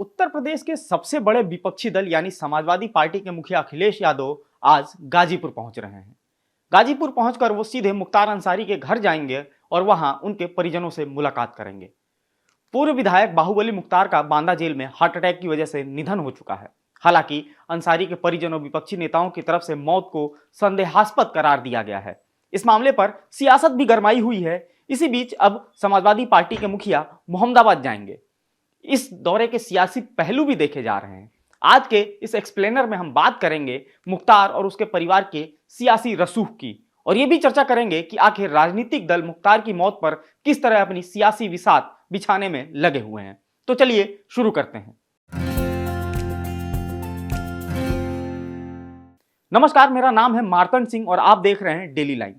उत्तर प्रदेश के सबसे बड़े विपक्षी दल यानी समाजवादी पार्टी के मुखिया अखिलेश यादव आज गाजीपुर पहुंच रहे हैं। गाजीपुर पहुंचकर वो सीधे मुख्तार अंसारी के घर जाएंगे और वहां उनके परिजनों से मुलाकात करेंगे। पूर्व विधायक बाहुबली मुख्तार का बांदा जेल में हार्ट अटैक की वजह से निधन हो चुका है। हालांकि अंसारी के परिजनों विपक्षी नेताओं की तरफ से मौत को संदेहास्पद करार दिया गया है। इस मामले पर सियासत भी गरमाई हुई है। इसी बीच अब समाजवादी पार्टी के मुखिया मोहम्मदाबाद जाएंगे। इस दौरे के सियासी पहलू भी देखे जा रहे हैं। आज के इस एक्सप्लेनर में हम बात करेंगे मुख्तार और उसके परिवार के सियासी रसूख की, और ये भी चर्चा करेंगे कि आखिर राजनीतिक दल मुख्तार की मौत पर किस तरह अपनी सियासी विसात बिछाने में लगे हुए हैं। तो चलिए शुरू करते हैं। नमस्कार, मेरा नाम है मार्तंड सिंह और आप देख रहे हैं डेली लाइन।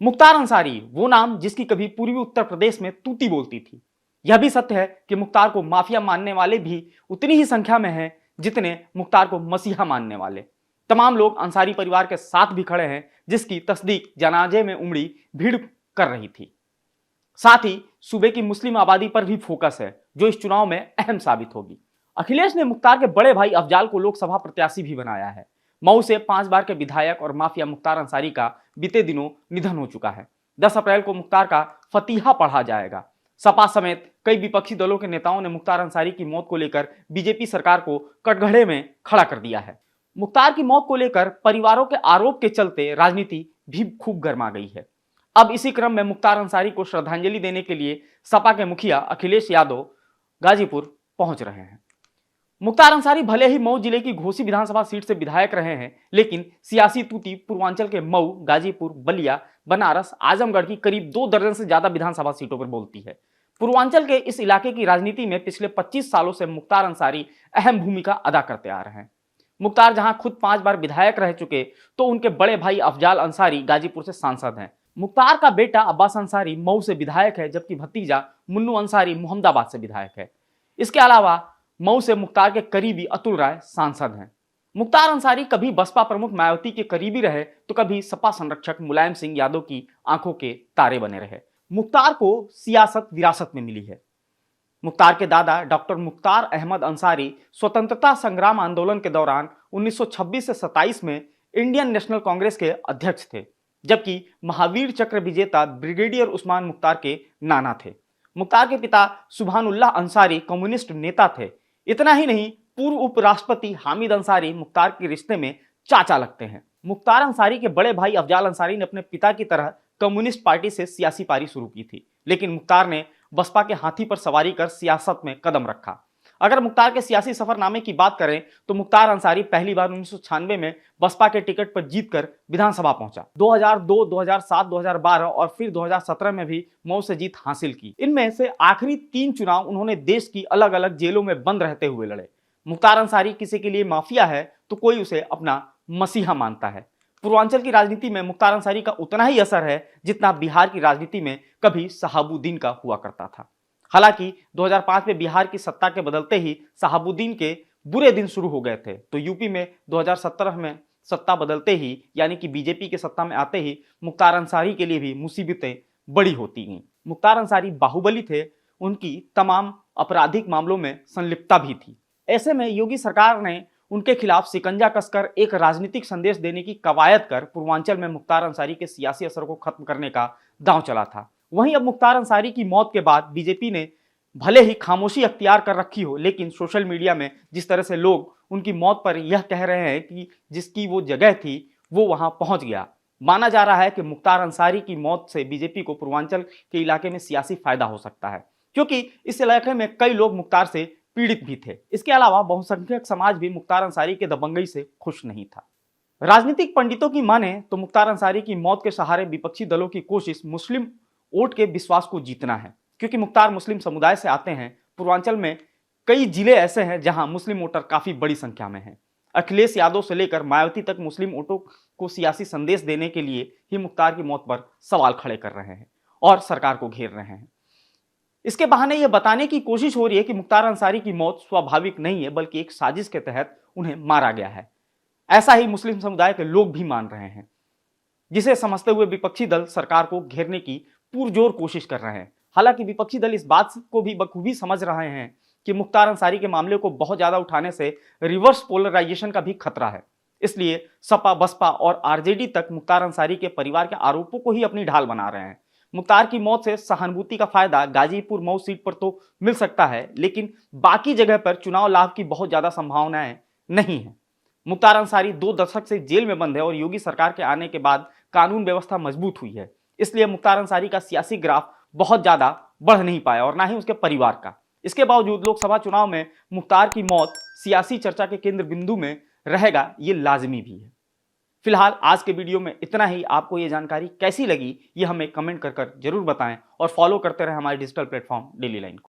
मुख्तार अंसारी, वो नाम जिसकी कभी पूर्वी उत्तर प्रदेश में तूती बोलती थी। यह भी सत्य है कि मुख्तार को माफिया मानने वाले भी उतनी ही संख्या में हैं जितने मुख्तार को मसीहा मानने वाले। तमाम लोग अंसारी परिवार के साथ भी खड़े हैं, जिसकी तस्दीक जनाजे में उमड़ी भीड़ कर रही थी। साथ ही सूबे की मुस्लिम आबादी पर भी फोकस है, जो इस चुनाव में अहम साबित होगी। अखिलेश ने मुख्तार के बड़े भाई अफजाल को लोकसभा प्रत्याशी भी बनाया है। मऊ से 5 बार के विधायक और माफिया मुख्तार अंसारी का बीते दिनों निधन हो चुका है। 10 अप्रैल को मुख्तार का फतीहा पढ़ा जाएगा। सपा समेत कई विपक्षी दलों के नेताओं ने मुख्तार अंसारी की मौत को लेकर बीजेपी सरकार को कटघरे में खड़ा कर दिया है। मुख्तार की मौत को लेकर परिवारों के आरोप के चलते राजनीति भी खूब गर्मा गई है। अब इसी क्रम में मुख्तार अंसारी को श्रद्धांजलि देने के लिए सपा के मुखिया अखिलेश यादव गाजीपुर पहुंच रहे हैं। मुख्तार अंसारी भले ही मऊ जिले की घोसी विधानसभा सीट से विधायक रहे हैं, लेकिन सियासी तूती पूर्वांचल के मऊ, गाजीपुर, बलिया, बनारस, आजमगढ़ की करीब 2 दर्जन से ज्यादा विधानसभा सीटों पर बोलती है। पूर्वांचल के इस इलाके की राजनीति में पिछले 25 सालों से मुख्तार अंसारी अहम भूमिका अदा करते आ रहे हैं। मुख्तार जहां खुद 5 बार विधायक रह चुके, तो उनके बड़े भाई अफजाल अंसारी गाजीपुर से सांसद हैं। मुख्तार का बेटा अब्बास अंसारी मऊ से विधायक है, जबकि भतीजा मुन्नू अंसारी मोहम्मदाबाद से विधायक है। इसके अलावा मऊ से मुख्तार के करीबी अतुल राय सांसद हैं। मुख्तार अंसारी कभी बसपा प्रमुख मायावती के करीबी रहे, तो कभी सपा संरक्षक मुलायम सिंह यादव की आंखों के तारे बने रहे। मुख्तार को सियासत विरासत में मिली है। मुख्तार के दादा डॉक्टर मुख्तार अहमद अंसारी स्वतंत्रता संग्राम आंदोलन के दौरान 1926 से 27 में इंडियन नेशनल कांग्रेस के अध्यक्ष थे, जबकि महावीर चक्र विजेता ब्रिगेडियर उस्मान मुख्तार के नाना थे। मुख्तार के पिता सुभानुल्लाह अंसारी कम्युनिस्ट नेता थे। इतना ही नहीं, पूर्व उपराष्ट्रपति हामिद अंसारी मुख्तार के रिश्ते में चाचा लगते हैं। मुख्तार अंसारी के बड़े भाई अफजाल अंसारी ने अपने पिता की तरह कम्युनिस्ट पार्टी से सियासी पारी शुरू की थी, लेकिन मुख्तार ने बसपा के हाथी पर सवारी कर सियासत में कदम रखा। अगर मुख्तार के सियासी सफरनामे की बात करें तो मुख्तार अंसारी पहली बार 1996 में बसपा के टिकट पर जीतकर विधानसभा पहुंचा। 2002, 2007, 2012 और फिर 2017 में भी मऊ से जीत हासिल की। इनमें से आखिरी 3 चुनाव उन्होंने देश की अलग अलग जेलों में बंद रहते हुए लड़े। मुख्तार अंसारी किसी के लिए माफिया है तो कोई उसे अपना मसीहा मानता है। पूर्वांचल की राजनीति में मुख्तार अंसारी का उतना ही असर है जितना बिहार की राजनीति में कभी शहाबुद्दीन का हुआ करता था। हालांकि 2005 में बिहार की सत्ता के बदलते ही शहाबुद्दीन के बुरे दिन शुरू हो गए थे, तो यूपी में 2017 में सत्ता बदलते ही, यानी कि बीजेपी के सत्ता में आते ही मुख्तार अंसारी के लिए भी मुसीबतें बड़ी होती गईं। मुख्तार अंसारी बाहुबली थे, उनकी तमाम आपराधिक मामलों में संलिप्तता भी थी। ऐसे में योगी सरकार ने उनके खिलाफ शिकंजा कसकर एक राजनीतिक संदेश देने की कवायद कर पूर्वांचल में मुख्तार अंसारी के सियासी असर को खत्म करने का दांव चला था। वहीं अब मुख्तार अंसारी की मौत के बाद बीजेपी ने भले ही खामोशी अख्तियार कर रखी हो, लेकिन सोशल मीडिया में जिस तरह से लोग उनकी मौत पर यह कह रहे हैं कि जिसकी वो जगह थी वो वहां पहुंच गया, माना जा रहा है कि मुख्तार अंसारी की मौत से बीजेपी को पूर्वांचल के इलाके में सियासी फायदा हो सकता है, क्योंकि इस इलाके में कई लोग मुख्तार से पीड़ित भी थे। इसके अलावा बहुसंख्यक समाज भी मुख्तार अंसारी के दबंगई से खुश नहीं था। राजनीतिक पंडितों की माने तो मुख्तार अंसारी की मौत के सहारे विपक्षी दलों की कोशिश मुस्लिम वोट के विश्वास को जीतना है, क्योंकि मुख्तार मुस्लिम समुदाय से आते हैं। पूर्वांचल में कई जिले ऐसे हैं जहां मुस्लिम वोटर काफी बड़ी संख्या में हैं। अखिलेश यादव से लेकर मायावती तक मुस्लिम वोटों को सियासी संदेश देने के लिए ही मुख्तार की मौत पर सवाल खड़े कर रहे हैं और सरकार को घेर रहे हैं। इसके बहाने यह बताने की कोशिश हो रही है कि मुख्तार अंसारी की मौत स्वाभाविक नहीं है, बल्कि एक साजिश के तहत उन्हें मारा गया है। ऐसा ही मुस्लिम समुदाय के लोग भी मान रहे हैं, जिसे समझते हुए विपक्षी दल सरकार को घेरने की पुरजोर कोशिश कर रहे हैं। हालांकि विपक्षी दल इस बात को भी बखूबी समझ रहे हैं कि मुख्तार अंसारी के मामले को बहुत ज्यादा उठाने से रिवर्स पोलराइजेशन का भी खतरा है। इसलिए सपा, बसपा और आरजेडी तक मुख्तार अंसारी के परिवार के आरोपों को ही अपनी ढाल बना रहे हैं। मुख्तार की मौत से सहानुभूति का फायदा गाजीपुर मऊ सीट पर तो मिल सकता है, लेकिन बाकी जगह पर चुनाव लाभ की बहुत ज्यादा संभावनाएं नहीं है। मुख्तार अंसारी 2 दशक से जेल में बंद है और योगी सरकार के आने के बाद कानून व्यवस्था मजबूत हुई है। इसलिए मुख्तार अंसारी का सियासी ग्राफ बहुत ज्यादा बढ़ नहीं पाया और ना ही उसके परिवार का। इसके बावजूद लोकसभा चुनाव में मुख्तार की मौत सियासी चर्चा के केंद्र बिंदु में रहेगा, ये लाजमी भी है। फिलहाल आज के वीडियो में इतना ही। आपको ये जानकारी कैसी लगी ये हमें कमेंट कर जरूर बताएं और फॉलो करते रहें हमारे डिजिटल प्लेटफॉर्म डेली लाइन को।